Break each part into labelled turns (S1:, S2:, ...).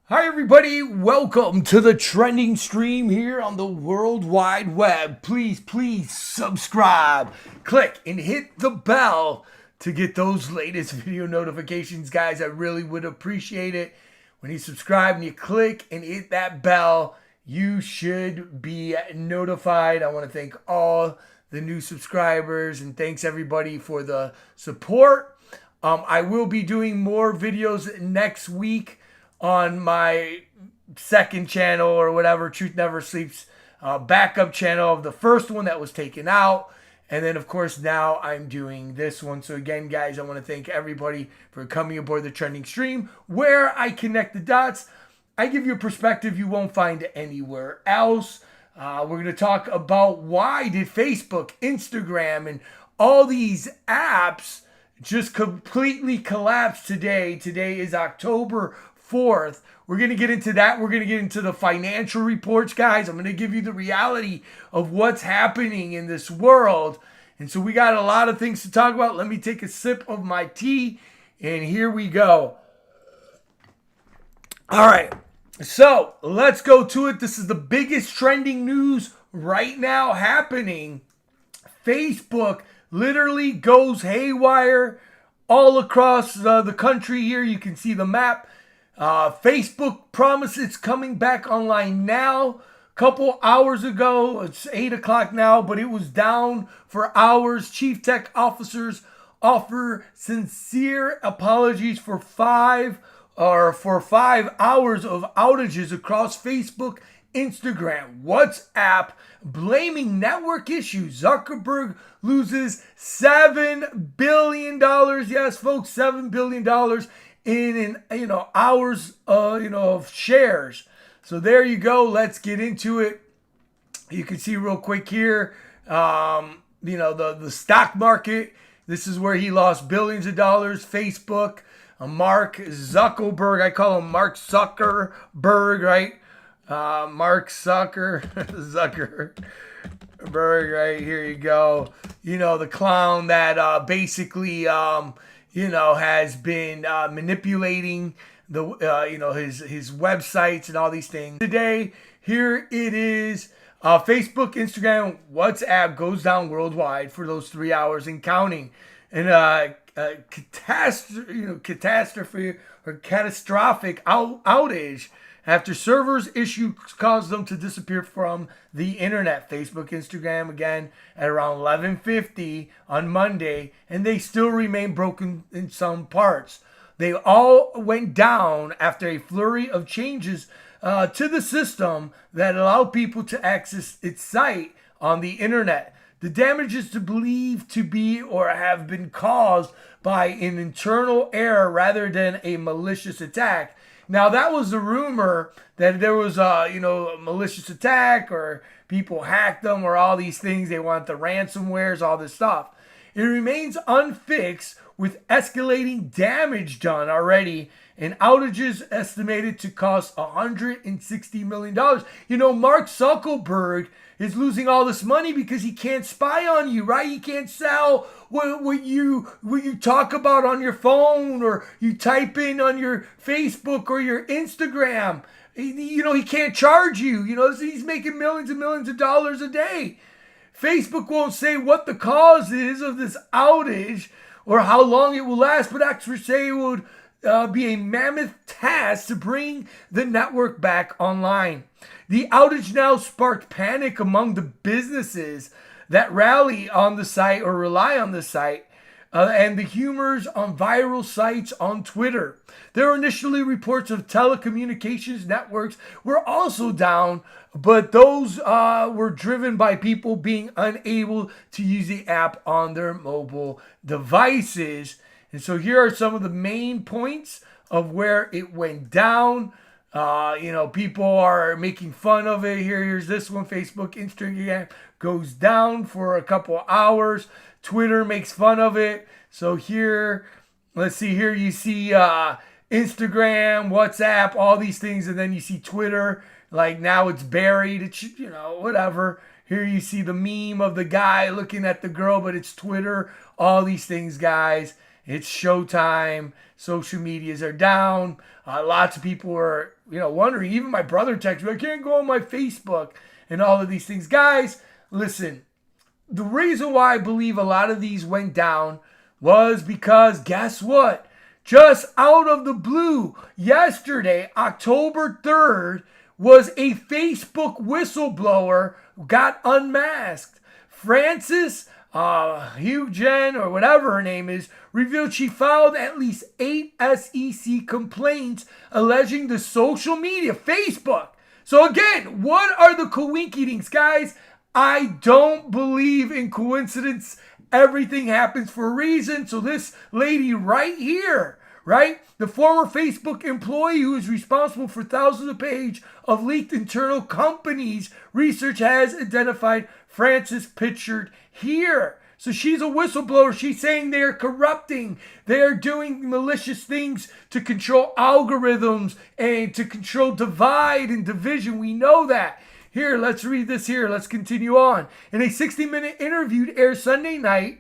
S1: Hi, everybody. Welcome to the trending stream here on the World Wide Web. Please subscribe, click, and hit the bell to get those latest video notifications, guys. I really would appreciate it. When you subscribe and you click and hit that bell, you should be notified. I want to thank all the new subscribers and thanks everybody for the support. I will be doing more videos next week on my second channel or whatever, Truth Never Sleeps backup channel of the first one that was taken out. And then, of course, now I'm doing this one. So again, guys, I want to thank everybody for coming aboard the trending stream where I connect the dots. I give you a perspective you won't find anywhere else. We're going to talk about why did Facebook, Instagram, and all these apps just completely collapse today. Today is October 4th. We're going to get into that. We're going to get into the financial reports, guys. I'm going to give you the reality of what's happening in this world. And so we got a lot of things to talk about. Let me take a sip of my tea, and here we go. All right. So let's go to it. This is the biggest trending news right now happening. Facebook literally goes haywire all across the country here. You can see the map. Facebook promises it's coming back online now. A couple hours ago, it's 8 o'clock now, but it was down for hours. Chief tech officers offer sincere apologies for 5 hours of outages across Facebook, Instagram, WhatsApp, blaming network issues. Zuckerberg loses $7 billion. Yes, folks, $7 billion in hours of shares. So there you go. Let's get into it. You can see real quick here, the stock market. This is where he lost billions of dollars. Facebook, Mark Zuckerberg. I call him Mark Zuckerberg, right? Mark Zuckerberg, right? Here you go. The clown that basically has been manipulating the his websites and all these things. Today, here it is. Facebook, Instagram, WhatsApp goes down worldwide for those 3 hours and counting. And catastrophe or catastrophic outage after servers issue caused them to disappear from the internet. Facebook, Instagram, again, at around 11:50 on Monday, and they still remain broken in some parts. They all went down after a flurry of changes to the system that allow people to access its site on the internet. The damage is believed to be or have been caused by an internal error rather than a malicious attack. Now, that was the rumor that there was a malicious attack or people hacked them or all these things. They want the ransomwares, all this stuff. It remains unfixed with escalating damage done already and outages estimated to cost $160 million. Mark Zuckerberg is losing all this money because he can't spy on you, right? He can't sell what you talk about on your phone or you type in on your Facebook or your Instagram. He can't charge you. He's making millions and millions of dollars a day. Facebook won't say what the cause is of this outage or how long it will last, but actually say it would be a mammoth task to bring the network back online. The outage now sparked panic among the businesses that rally on the site or rely on the site and the humors on viral sites on Twitter. There were initially reports of telecommunications networks were also down, but those were driven by people being unable to use the app on their mobile devices. And so here are some of the main points of where it went down. People are making fun of it. Here's this one. Facebook, Instagram goes down for a couple hours. Twitter makes fun of it. So here, let's see. Here you see Instagram, WhatsApp, all these things. And then you see Twitter. Like now it's buried. It's, whatever. Here you see the meme of the guy looking at the girl, but it's Twitter. All these things, guys. It's showtime. Social medias are down. Lots of people are, wondering. Even my brother texted me, I can't go on my Facebook and all of these things. Guys, listen, the reason why I believe a lot of these went down was because guess what? Just out of the blue, yesterday, October 3rd, was a Facebook whistleblower got unmasked. Frances Hughen, or whatever her name is, revealed she filed at least 8 SEC complaints alleging the social media, Facebook. So again, what are the coincidences, guys? I don't believe in coincidence. Everything happens for a reason. So this lady right here, right? The former Facebook employee who is responsible for thousands of pages of leaked internal companies research has identified Frances pictured here. So she's a whistleblower. She's saying they're corrupting. They're doing malicious things to control algorithms and to control divide and division. We know that. Here, let's read this here. Let's continue on. In a 60-minute interview to air Sunday night,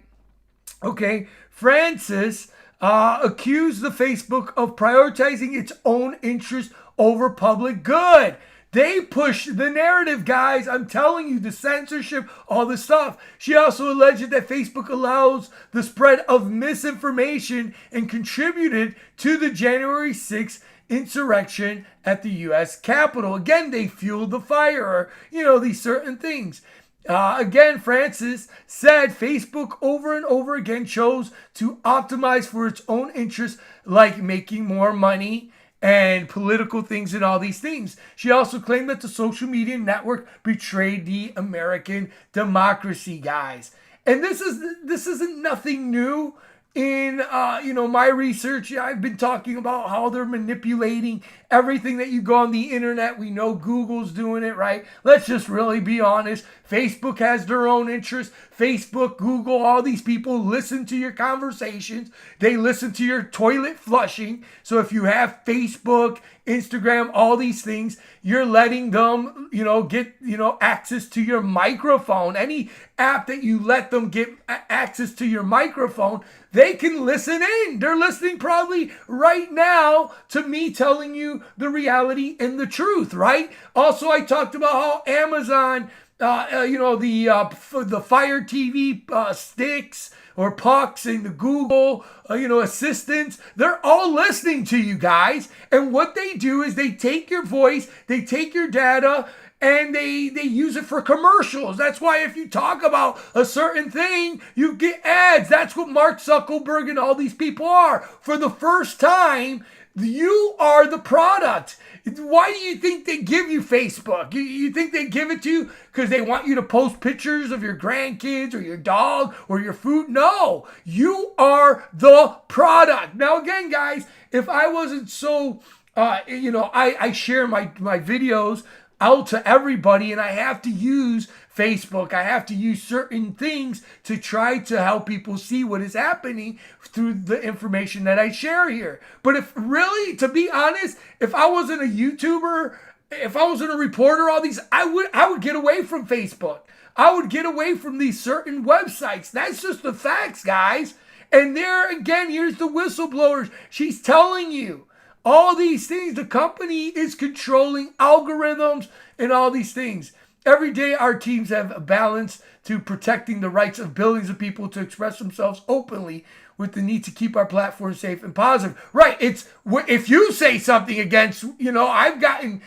S1: Frances accused the Facebook of prioritizing its own interest over public good. They push the narrative, guys. I'm telling you, the censorship, all this stuff. She also alleged that Facebook allows the spread of misinformation and contributed to the January 6th insurrection at the U.S. Capitol. Again, they fueled the fire, or, these certain things. Again, Frances said Facebook over and over again chose to optimize for its own interests, like making more money and political things and all these things. She also claimed that the social media network betrayed the American democracy, guys. And this isn't nothing new. In my research, I've been talking about how they're manipulating everything that you go on the internet. We know Google's doing it, right? Let's just really be honest. Facebook has their own interests. Facebook, Google, all these people listen to your conversations. They listen to your toilet flushing. So if you have Facebook, Instagram, all these things, you're letting them, get, access to your microphone. Any app that you let them get access to your microphone, they can listen in. They're listening probably right now to me telling you the reality and the truth, right? Also, I talked about how Amazon, the Fire TV sticks or pucks and the Google, assistants, they're all listening to you guys. And what they do is they take your voice, they take your data, and they use it for commercials. That's why if you talk about a certain thing, you get ads. That's what Mark Zuckerberg and all these people are. For the first time, you are the product. Why do you think they give you Facebook? You think they give it to you because they want you to post pictures of your grandkids or your dog or your food? No, you are the product. Now again, guys, if I wasn't so, I share my videos out to everybody, and I have to use Facebook. I have to use certain things to try to help people see what is happening through the information that I share here. But if really, to be honest, if I wasn't a YouTuber, if I wasn't a reporter, all these, I would get away from Facebook. I would get away from these certain websites. That's just the facts, guys. And there again, here's the whistleblowers. She's telling you all these things. The company is controlling algorithms and all these things. Every day, our teams have a balance to protecting the rights of billions of people to express themselves openly with the need to keep our platform safe and positive. Right. It's if you say something against, I've gotten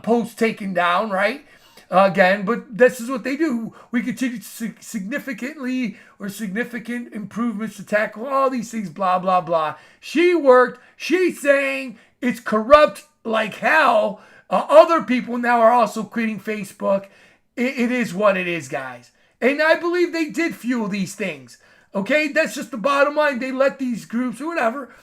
S1: posts taken down, right? Again, but this is what they do. We continue to significant improvements to tackle all these things, blah, blah, blah. She's saying it's corrupt like hell. Other people now are also quitting Facebook. It is what it is, guys. And I believe they did fuel these things. Okay, that's just the bottom line. They let these groups or whatever.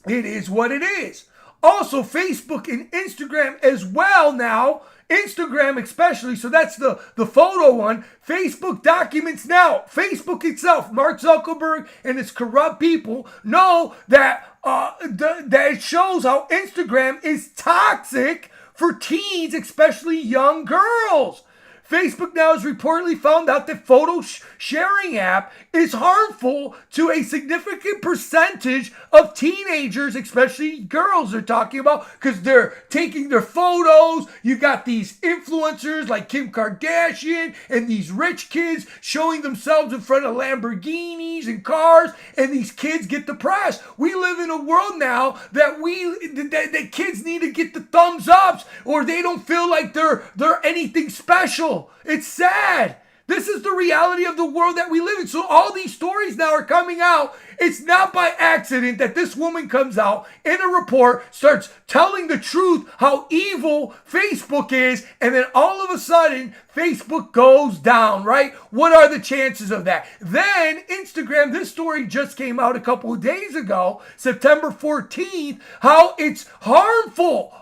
S1: It is what it is. Also, Facebook and Instagram as well now. Instagram especially, so that's the photo one. Facebook documents now. Facebook itself, Mark Zuckerberg and his corrupt people know that that it shows how Instagram is toxic for teens, especially young girls. Facebook now has reportedly found out that photo sharing app is harmful to a significant percentage of teenagers, especially girls they're talking about, because they're taking their photos. You got these influencers like Kim Kardashian and these rich kids showing themselves in front of Lamborghinis and cars, and these kids get depressed. We live in a world now that that kids need to get the thumbs ups, or they don't feel like they're anything special. It's sad. This is the reality of the world that we live in. So all these stories now are coming out. It's not by accident that this woman comes out in a report, starts telling the truth how evil Facebook is, and then all of a sudden Facebook goes down, right? What are the chances of that? Then Instagram, this story just came out a couple of days ago, September 14th, how it's harmful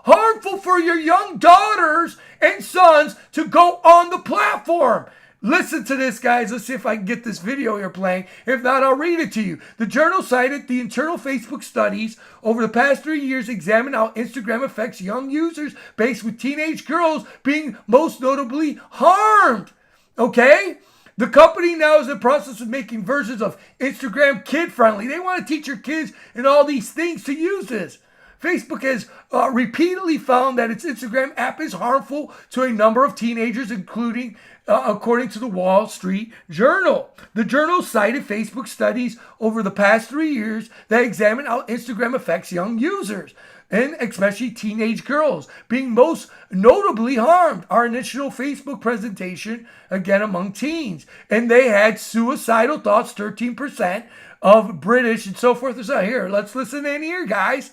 S1: for your young daughters and sons to go on the platform. Listen to this, guys. Let's see if I can get this video here playing. If not, I'll read it to you. The journal cited the internal Facebook studies over the past 3 years examined how Instagram affects young users, based with teenage girls being most notably harmed. Okay? The company now is in the process of making versions of Instagram kid-friendly. They want to teach your kids and all these things to use this. Facebook has repeatedly found that its Instagram app is harmful to a number of teenagers, including, according to the Wall Street Journal. The journal cited Facebook studies over the past 3 years that examine how Instagram affects young users, and especially teenage girls, being most notably harmed. Our initial Facebook presentation, again, among teens. And they had suicidal thoughts, 13% of British and so forth. So here, let's listen in here, guys.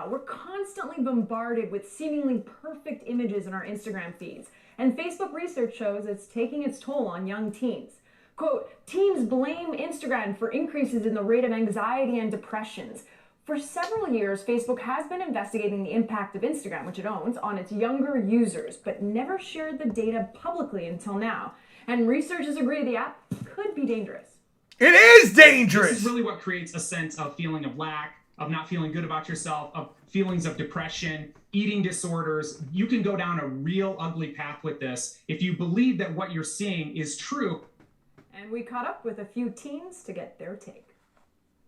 S2: We're constantly bombarded with seemingly perfect images in our Instagram feeds, and Facebook research shows it's taking its toll on young teens. Quote, teens blame Instagram for increases in the rate of anxiety and depressions. For several years, Facebook has been investigating the impact of Instagram, which it owns, on its younger users, but never shared the data publicly until now. And researchers agree the app could be dangerous.
S1: It is dangerous!
S3: This is really what creates a sense of feeling of lack, of not feeling good about yourself, of feelings of depression, eating disorders. You can go down a real ugly path with this if you believe that what you're seeing is true.
S2: And we caught up with a few teens to get their take.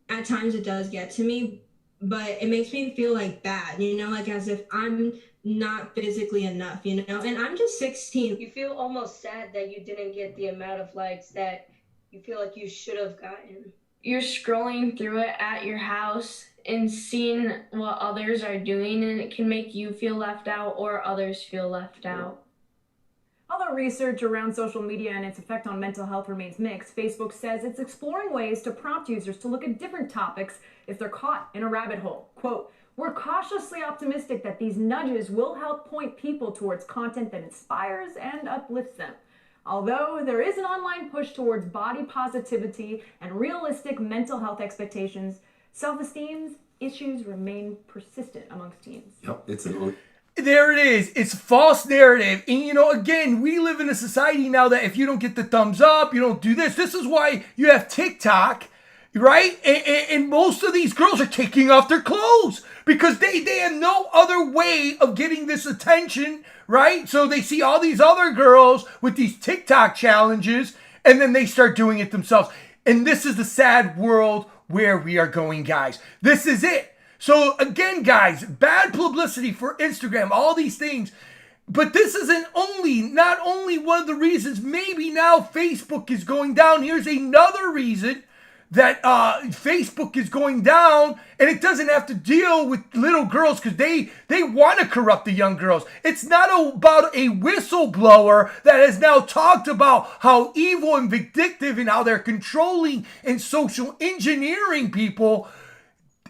S4: At times it does get to me, but it makes me feel like bad, like as if I'm not physically enough, and I'm just 16.
S5: You feel almost sad that you didn't get the amount of likes that you feel like you should have gotten.
S6: You're scrolling through it at your house and seeing what others are doing, and it can make you feel left out or others feel left out.
S2: Although research around social media and its effect on mental health remains mixed, Facebook says it's exploring ways to prompt users to look at different topics if they're caught in a rabbit hole. Quote, we're cautiously optimistic that these nudges will help point people towards content that inspires and uplifts them. Although there is an online push towards body positivity and realistic mental health expectations, self-esteem issues remain persistent amongst teens.
S7: Yep,
S1: there it is. It's false narrative. And, again, we live in a society now that if you don't get the thumbs up, you don't do this. This is why you have TikTok, right? And most of these girls are taking off their clothes because they have no other way of getting this attention, right? So they see all these other girls with these TikTok challenges, and then they start doing it themselves. And this is the sad world where we are going, guys. This is it. So again, guys, bad publicity for Instagram, all these things. But this isn't not only one of the reasons maybe now Facebook is going down. Here's another reason that Facebook is going down, and it doesn't have to deal with little girls because they want to corrupt the young girls. It's not about a whistleblower that has now talked about how evil and vindictive and how they're controlling and social engineering people.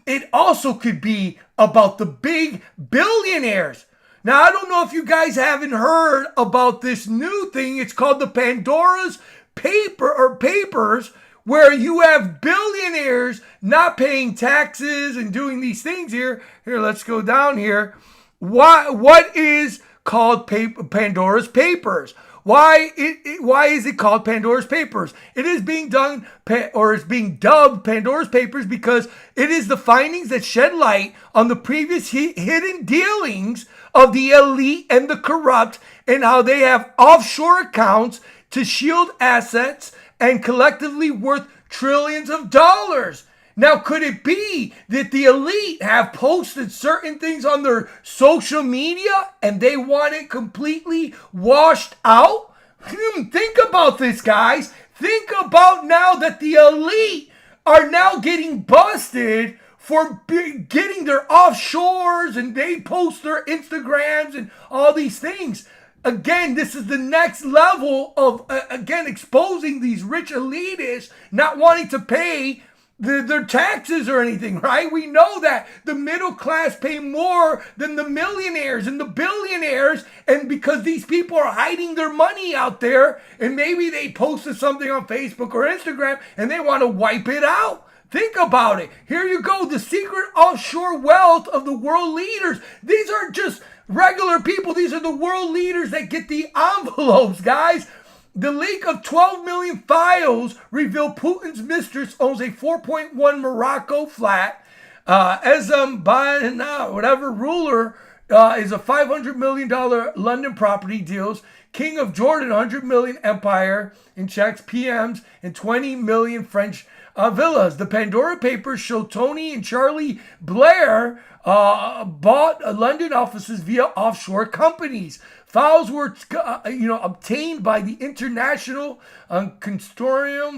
S1: It also could be about the big billionaires. Now, I don't know if you guys haven't heard about this new thing. It's called the Pandoras Papers, where you have billionaires not paying taxes and doing these things here. Here, let's go down here. What is called Pandora's Papers? why is it called Pandora's Papers? It is being done, or is being dubbed Pandora's Papers because it is the findings that shed light on the previous hidden dealings of the elite and the corrupt, and how they have offshore accounts to shield assets and collectively worth trillions of dollars. Now, could it be that the elite have posted certain things on their social media and they want it completely washed out? Think about this, guys. Think about now that the elite are now getting busted for getting their offshores, and they post their Instagrams and all these things. Again, this is the next level of, again, exposing these rich elitists not wanting to pay their taxes or anything, right? We know that the middle class pay more than the millionaires and the billionaires, and because these people are hiding their money out there, and maybe they posted something on Facebook or Instagram and they want to wipe it out. Think about it. Here you go, the secret offshore wealth of the world leaders. These aren't just regular people. These are the world leaders that get the envelopes, guys. The leak of 12 million files revealed Putin's mistress owns a 4.1 Morocco flat. Whatever ruler is a $500 million London property deals. King of Jordan, 100 million empire in checks, PMs, and 20 million French villas. The Pandora Papers show Tony and Charlie Blair bought London offices via offshore companies. Files were, obtained by the International Consortium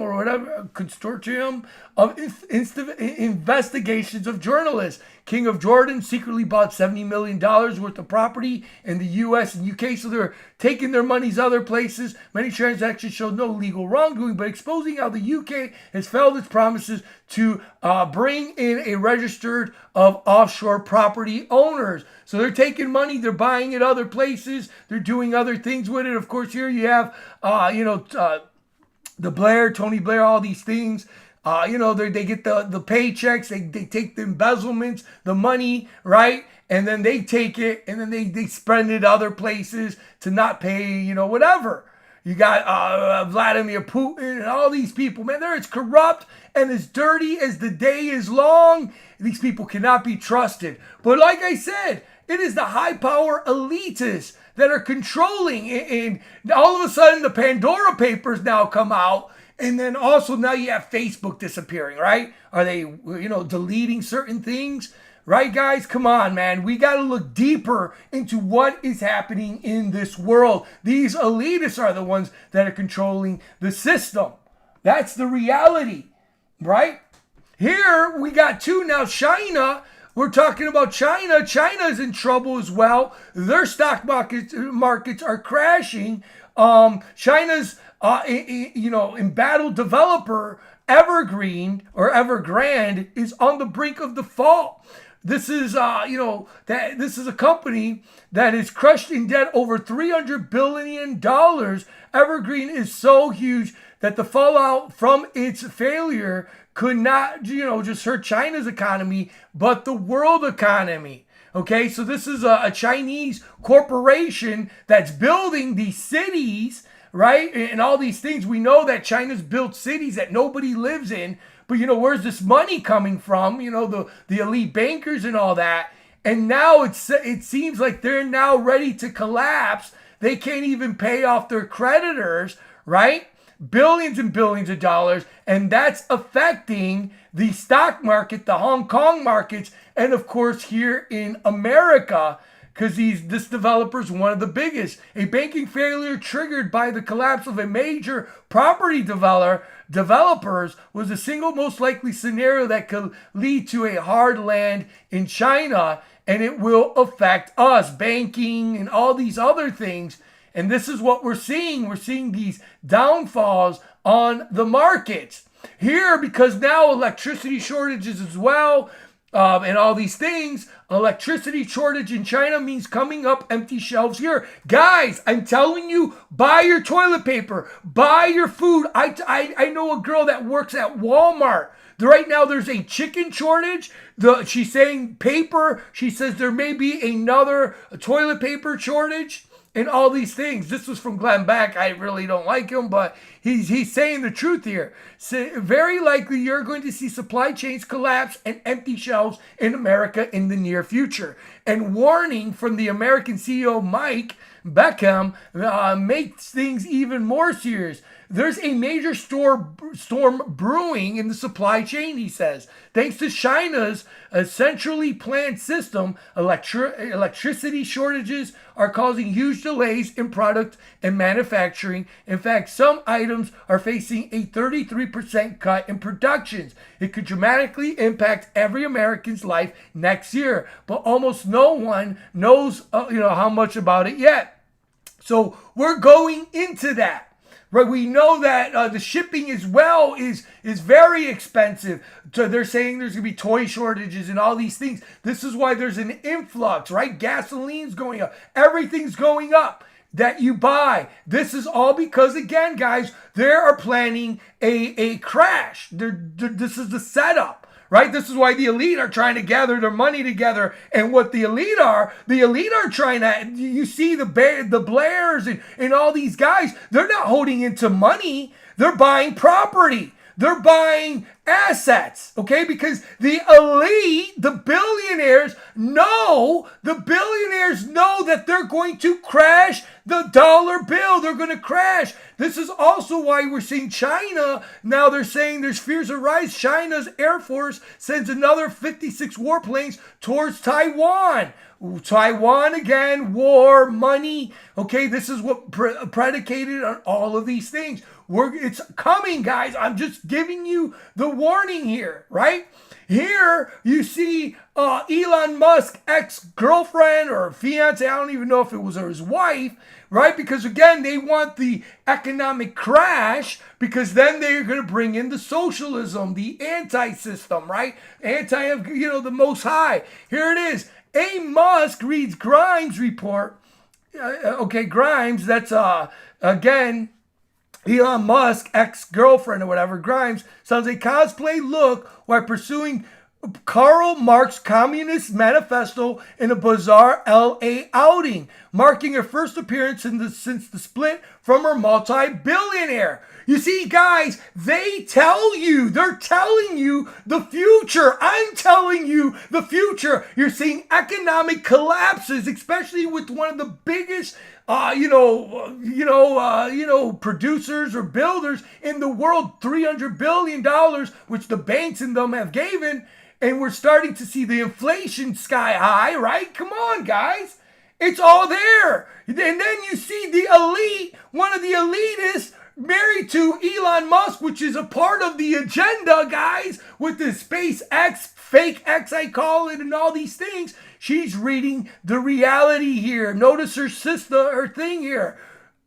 S1: of Investigations of Journalists. King of Jordan secretly bought $70 million worth of property in the U.S. and U.K., so they're taking their monies other places. Many transactions showed no legal wrongdoing, but exposing how the U.K. has failed its promises to bring in a registered of offshore property owners. So they're taking money, they're buying it other places, they're doing other things with it. Of course, here you have, the Tony Blair, all these things. They get the paychecks, they take the embezzlements, the money, right? And then they take it and then they spend it other places to not pay, whatever. You got Vladimir Putin and all these people, man, they're as corrupt and as dirty as the day is long. These people cannot be trusted. But like I said, it is the high power elitists that are controlling. And all of a sudden the Pandora Papers now come out. And then also now you have Facebook disappearing, right? Are they, deleting certain things? Right, guys? Come on, man. We got to look deeper into what is happening in this world. These elitists are the ones that are controlling the system. That's the reality, right? Here we got two now. China. We're talking about China. China is in trouble as well. Their stock markets are crashing. China's embattled developer Evergrande is on the brink of default. This is this is a company that is crushed in debt over $300 billion. Evergrande is so huge that the fallout from its failure could not just hurt China's economy, but the world economy. Okay, so this is a Chinese corporation that's building these cities, right? And all these things. We know that China's built cities that nobody lives in. But, where's this money coming from? The elite bankers and all that. And now it seems like they're now ready to collapse. They can't even pay off their creditors, right? Billions and billions of dollars. And that's affecting the stock market, the Hong Kong markets, and of course here in America, because this developer is one of the biggest. A banking failure triggered by the collapse of a major property developers was the single most likely scenario that could lead to a hard land in China, and it will affect us, banking and all these other things. And this is what we're seeing. We're seeing these downfalls on the markets here because now electricity shortages as well. And all these things, electricity shortage in China means coming up empty shelves here. Guys, I'm telling you, buy your toilet paper, buy your food. I know a girl that works at Walmart. Right now there's a chicken shortage. She's saying paper. She says there may be another toilet paper shortage. and all these things. This was from Glenn Beck. I really don't like him, but he's saying the truth here. So very likely you're going to see supply chains collapse and empty shelves in America in the near future. And warning from the American CEO Mike Beckham makes things even more serious. There's a major storm brewing in the supply chain, he says. Thanks to China's centrally planned system, electricity shortages are causing huge delays in product and manufacturing. In fact, some items are facing a 33% cut in productions. It could dramatically impact every American's life next year, but almost no one knows how much about it yet. So we're going into that. Right, we know that the shipping as well is very expensive. So they're saying there's going to be toy shortages and all these things. This is why there's an influx, right? Gasoline's going up. Everything's going up that you buy. This is all because, again, guys, they are planning a crash. This is the setup. Right? This is why the elite are trying to gather their money together. And what the elite are trying to, you see the Blairs and all these guys, they're not holding into money. They're buying property. They're buying assets, okay? Because the elite, the billionaires know that they're going to crash the dollar bill. They're going to crash. This is also why we're seeing China. Now they're saying there's fears of rise. China's Air Force sends another 56 warplanes towards Taiwan. Taiwan again, war, money. Okay, this is what predicated on all of these things. It's coming, guys. I'm just giving you the warning here, right? Here you see Elon Musk's ex-girlfriend or fiance. I don't even know if it was his wife, right? Because again, they want the economic crash because then they're going to bring in the socialism, the anti-system, right? The Most High. Here it is. A. Musk reads Grimes report. Grimes, that's again Elon Musk, ex-girlfriend or whatever. Grimes sounds a cosplay look while pursuing Karl Marx Communist Manifesto in a bizarre LA outing, marking her first appearance since the split from her multi-billionaire. You see, guys, they're telling you the future. I'm telling you the future. You're seeing economic collapses, especially with one of the biggest producers or builders in the world, $300 billion, which the banks in them have given. And we're starting to see the inflation sky high, right? Come on, guys. It's all there. And then you see the elite, one of the elitists, married to Elon Musk, which is a part of the agenda, guys, with the SpaceX, fake X, I call it, and all these things. She's reading the reality here. Notice her thing here.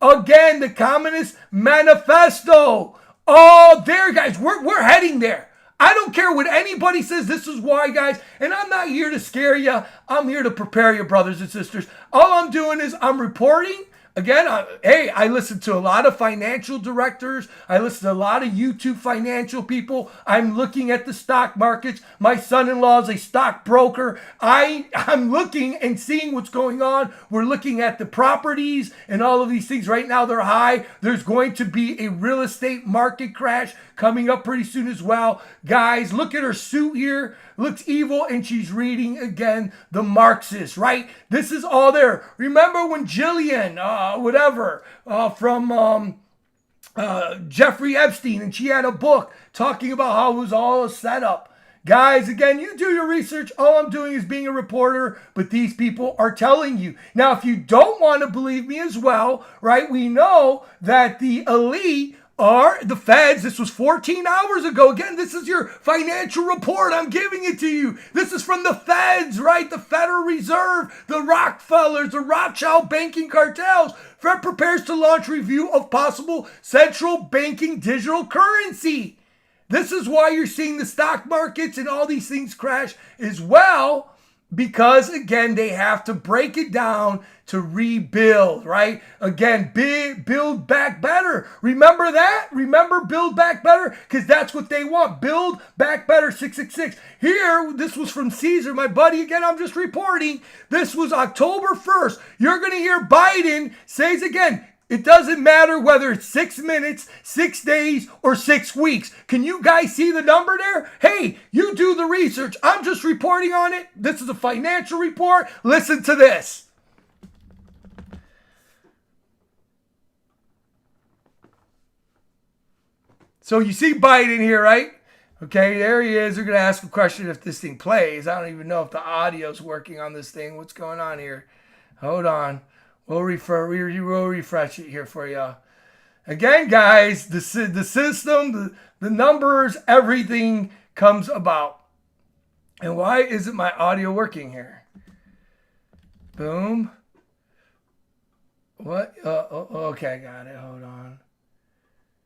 S1: Again, the Communist Manifesto. Oh, there, guys. We're heading there. I don't care what anybody says. This is why, guys. And I'm not here to scare you. I'm here to prepare you, brothers and sisters. All I'm doing is I'm reporting. Again, I listen to a lot of financial directors. I listen to a lot of YouTube financial people. I'm looking at the stock markets. My son-in-law is a stockbroker. I'm looking and seeing what's going on. We're looking at the properties and all of these things. Right now, they're high. There's going to be a real estate market crash coming up pretty soon as well. Guys, look at her suit here. Looks evil, and she's reading, again, the Marxists, right? This is all there. Remember when Jillian, from Jeffrey Epstein, and she had a book talking about how it was all a setup. Guys, again, you do your research. All I'm doing is being a reporter, but these people are telling you. Now, if you don't want to believe me as well, right, we know that the elite are the feds. This was 14 hours ago. Again, this is your financial report. I'm giving it to you. This is from the feds, right? The Federal Reserve, the Rockefellers, the Rothschild banking cartels. Fed prepares to launch review of possible central banking digital currency. This is why you're seeing the stock markets and all these things crash as well. Because, again, they have to break it down to rebuild, right? Again, build back better. Remember that? Remember build back better? Because that's what they want. Build back better, 666. Here, this was from Caesar, my buddy. Again, I'm just reporting. This was October 1st. You're going to hear Biden says again, it doesn't matter whether it's 6 minutes, 6 days, or 6 weeks. Can you guys see the number there? Hey, you do the research. I'm just reporting on it. This is a financial report. Listen to this. So you see Biden here, right? Okay, there he is. They're going to ask a question if this thing plays. I don't even know if the audio's working on this thing. What's going on here? Hold on. We'll refresh it here for you. Again, guys, the system, the numbers, everything comes about. And why isn't my audio working here? Boom. What? Okay, I got it. Hold on.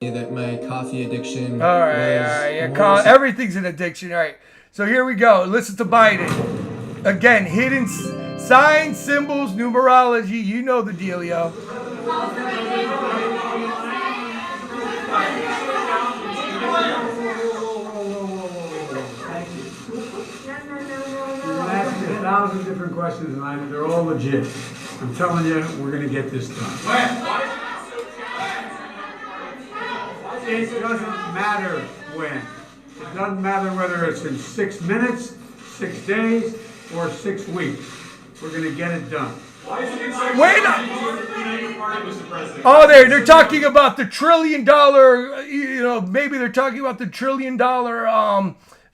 S7: That my coffee addiction.
S1: All right. Yeah, everything's an addiction. All right. So here we go. Listen to Biden. Again, hidden signs, symbols, numerology. You know the deal, yo.
S8: Asking 1,000 different questions, and they're all legit. I'm telling you, we're going to get this done. It doesn't matter when. It doesn't matter whether it's in 6 minutes, 6 days, or 6 weeks. We're going to get it done.
S1: Wait up! Oh, they're talking about the $1 trillion, maybe they're talking about the $1 trillion,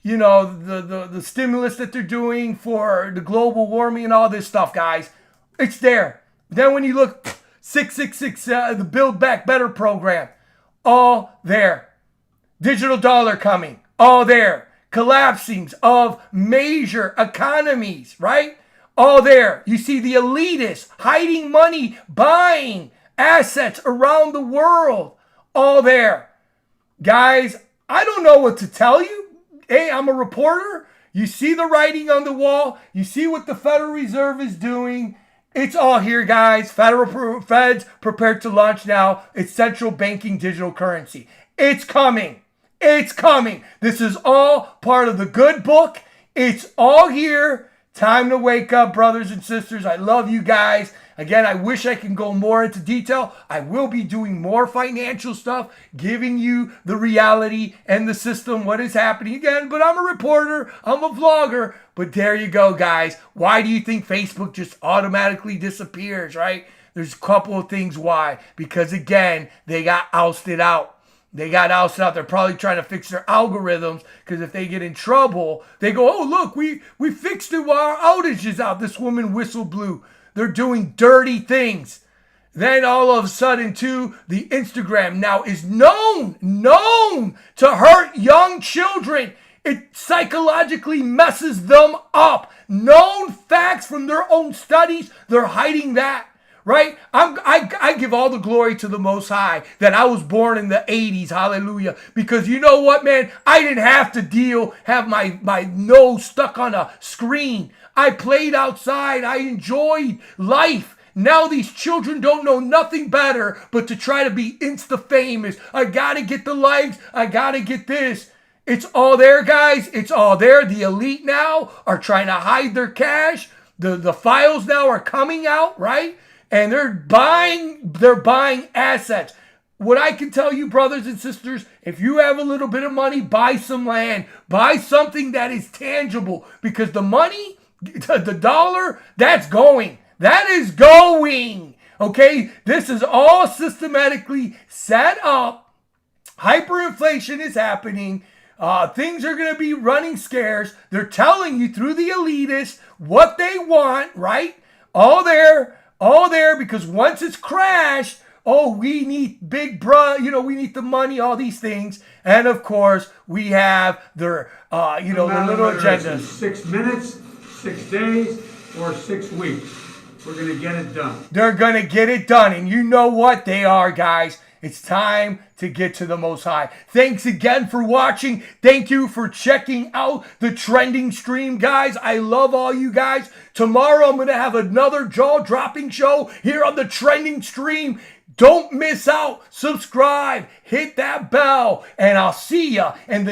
S1: the stimulus that they're doing for the global warming and all this stuff, guys. It's there. Then when you look, 666, the Build Back Better program, all there. Digital dollar coming, all there. Collapsings of major economies, right? All there. You see the elitists hiding money, buying assets around the world. All there. Guys, I don't know what to tell you. Hey, I'm a reporter. You see the writing on the wall. You see what the Federal Reserve is doing. It's all here, guys. Feds prepared to launch now its central banking digital currency. It's coming. It's coming. This is all part of the good book. It's all here. Time to wake up, brothers and sisters. I love you guys. Again, I wish I can go more into detail. I will be doing more financial stuff, giving you the reality and the system, what is happening again. But I'm a reporter. I'm a vlogger. But there you go, guys. Why do you think Facebook just automatically disappears, right? There's a couple of things why. Because, again, they got ousted out. They got ousted out. They're probably trying to fix their algorithms because if they get in trouble, they go, oh, look, we fixed it while our outage is out. This woman whistle blew. They're doing dirty things. Then all of a sudden, too, the Instagram now is known to hurt young children. It psychologically messes them up. Known facts from their own studies. Have hiding that. Right? I give all the glory to the Most High that I was born in the 80s. Hallelujah. Because you know what, man? I didn't have to have my nose stuck on a screen. I played outside. I enjoyed life. Now these children don't know nothing better but to try to be Insta-famous. I got to get the likes. I got to get this. It's all there, guys. It's all there. The elite now are trying to hide their cash. The files now are coming out, right? And they're buying assets. What I can tell you, brothers and sisters, if you have a little bit of money, buy some land. Buy something that is tangible. Because the money, the dollar, that's going. That is going. Okay? This is all systematically set up. Hyperinflation is happening. Things are going to be running scarce. They're telling you through the elitists what they want, right? All there, because once it's crashed, we need we need the money, all these things. And of course, we have their, the little agendas.
S8: 6 minutes, 6 days, or 6 weeks. We're going to get it done.
S1: They're going to get it done. And you know what they are, guys. It's time to get to the Most High. Thanks again for watching. Thank you for checking out the trending stream, guys. I love all you guys. Tomorrow I'm going to have another jaw-dropping show here on the trending stream. Don't miss out. Subscribe. Hit that bell. And I'll see ya in the